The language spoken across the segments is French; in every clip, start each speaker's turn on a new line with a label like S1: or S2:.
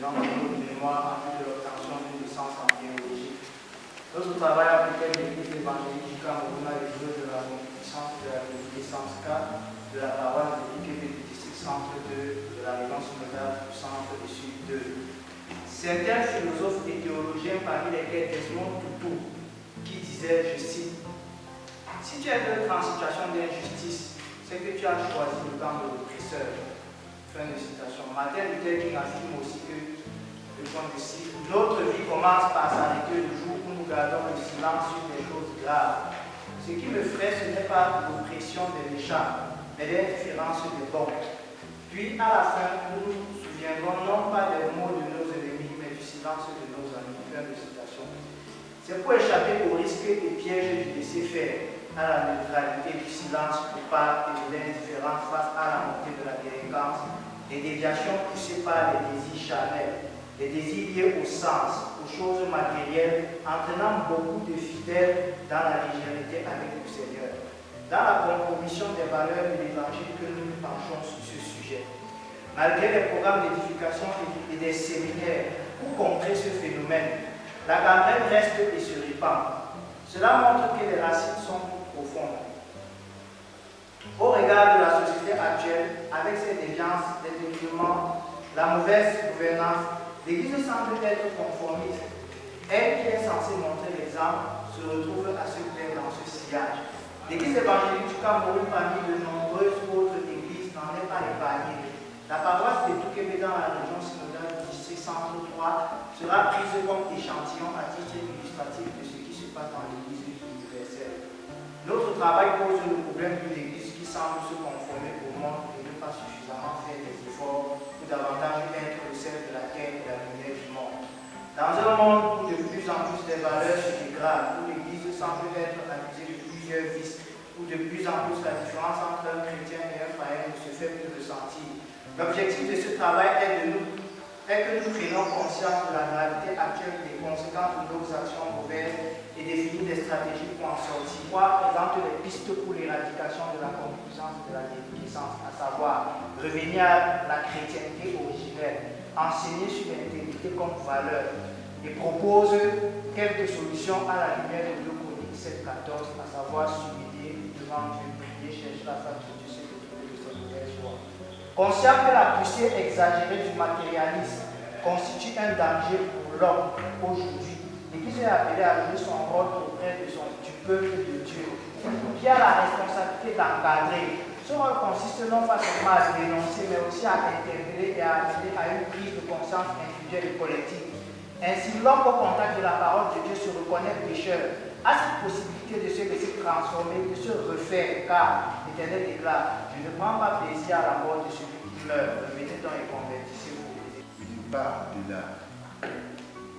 S1: concernant le niveau de mémoire en vue de l'obtention d'une licence en théologie. Notre travail avec l'Église évangélique du Cameroun a découvert de la licence de la licence 4 de la paroisse de l'IKB du district centre 2 de la région synodale du centre du sud 2. Certains philosophes et théologiens, parmi lesquels Desmond Tutu, qui disait, je cite, si tu es en situation d'injustice, c'est que tu as choisi le camp de l'oppresseur. Fin de citation. Martin Luther King affirme aussi que, je cite, notre vie commence par s'arrêter le jour où nous gardons le silence sur des choses graves. Ce qui me ferait, ce n'est pas l'oppression des méchants, mais l'indifférence des bons. Puis, à la fin, nous nous souviendrons non pas des mots de nos ennemis, mais du silence de nos amis. Fin de citation. C'est pour échapper aux risques et pièges du laisser-faire, à la neutralité du silence coupable et de l'indifférence face à la montée de la délinquance, des déviations poussées par les désirs charnels, les désirs liés au sens, aux choses matérielles, entraînant beaucoup de fidèles dans la légèreté avec le Seigneur. Dans la compromission des valeurs de l'Évangile que nous nous penchons sur ce sujet. Malgré les programmes d'édification et des séminaires pour contrer ce phénomène, la gangrène reste et se répand. Cela montre que les racines sont profondes. Au regard de la société actuelle, avec ses déviances, des détournements, la mauvaise gouvernance, l'Église semble être conformiste. Elle qui est censée montrer l'exemple se retrouve à se plaire dans ce sillage. L'Église évangélique du Cameroun, parmi de nombreuses autres églises, n'en est pas épargnée. La paroisse de Touquébé dans la région synodale du district centre 3 sera prise comme échantillon à titre illustratif de ce qui se passe dans l'Église universelle. Notre travail pose le problème d'une Église qui semble se conformer au monde et ne pas suffisamment faire des efforts pour davantage être le sel de la terre et la lumière du monde. Dans un monde où de plus en plus des valeurs se dégradent, où l'Église semble être accusée de plusieurs vices, où de plus en plus la différence entre un chrétien et un païen ne se fait plus ressentir, l'objectif de ce travail est que nous prenions conscience de la gravité actuelle des conséquences de nos actions mauvaises et définir des stratégies pour en sortir. Moi, présente les pistes pour l'éradication de la complaisance et de la déliquescence, à savoir revenir à la chrétienté originelle, enseigner sur l'intégrité comme valeur et propose quelques solutions à la lumière de 2 Chroniques 7:14, à savoir s'humilier devant Dieu, prier, chercher la face de Dieu, se retrouver de ses mauvaises voies. Conscient que la poussée exagérée du matérialisme constitue un danger pour l'homme aujourd'hui, l'Église est appelée à jouer son rôle auprès du peuple de Dieu, qui a la responsabilité d'encadrer. Ce rôle consiste non pas seulement à dénoncer, mais aussi à interpeller et à amener à une prise de conscience individuelle et collective. Ainsi, l'homme au contact de la parole de Dieu se reconnaît pécheur, a cette possibilité de se laisser transformer, de se refaire, car l'Éternel déclare, je ne prends pas plaisir à la mort de celui qui meurt, revenez donc et convertissez-vous.
S2: Une part de la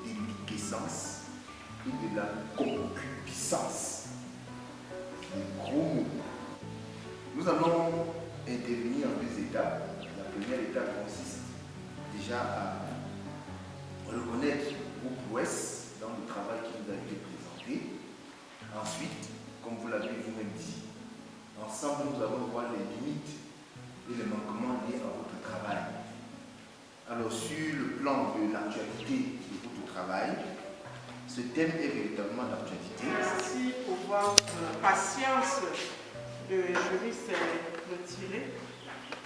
S2: déliquescence et de la concupiscence. Un gros mot. Nous allons intervenir en 2 étapes. La première étape consiste déjà à reconnaître vos prouesses dans le travail qui nous a été présenté. Ensuite, comme vous l'avez vous-même dit, ensemble nous allons voir les limites et les manquements liés à votre travail. Alors sur le plan de l'actualité de votre travail, ce thème est véritablement d'actualité.
S3: Merci pour votre patience. Le jury s'est retiré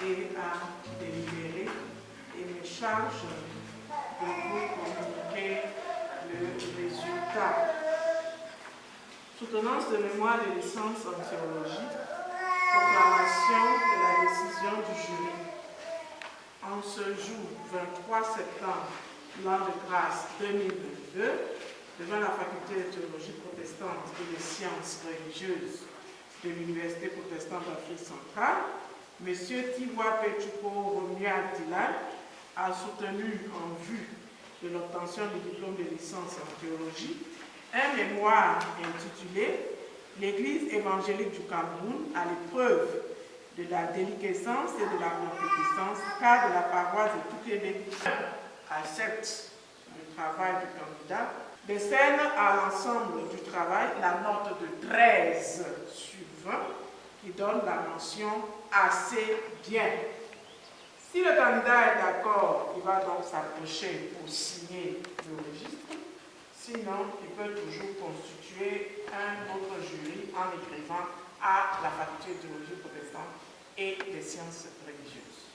S3: et a délibéré et me charge de vous communiquer le résultat. Soutenance de mémoire de licence en théologie, proclamation de la décision du jury. En ce jour 23 septembre, l'an de grâce 2022, devant la faculté de théologie protestante et des sciences religieuses de l'Université protestante d'Afrique centrale, M. Tiwa Pechuko Romuald Dylan a soutenu en vue de l'obtention du diplôme de licence en théologie un mémoire intitulé « L'Église évangélique du Cameroun à l'épreuve de la déliquescence et de la concupiscence, cas de la paroisse de Touquébé » accepte le travail du candidat, décerne à l'ensemble du travail la note de 13 sur 20 qui donne la mention « assez bien ». Si le candidat est d'accord, il va donc s'approcher pour signer le registre. Sinon, il peut toujours constituer un autre jury en écrivant à la faculté de théologie protestante et des sciences religieuses.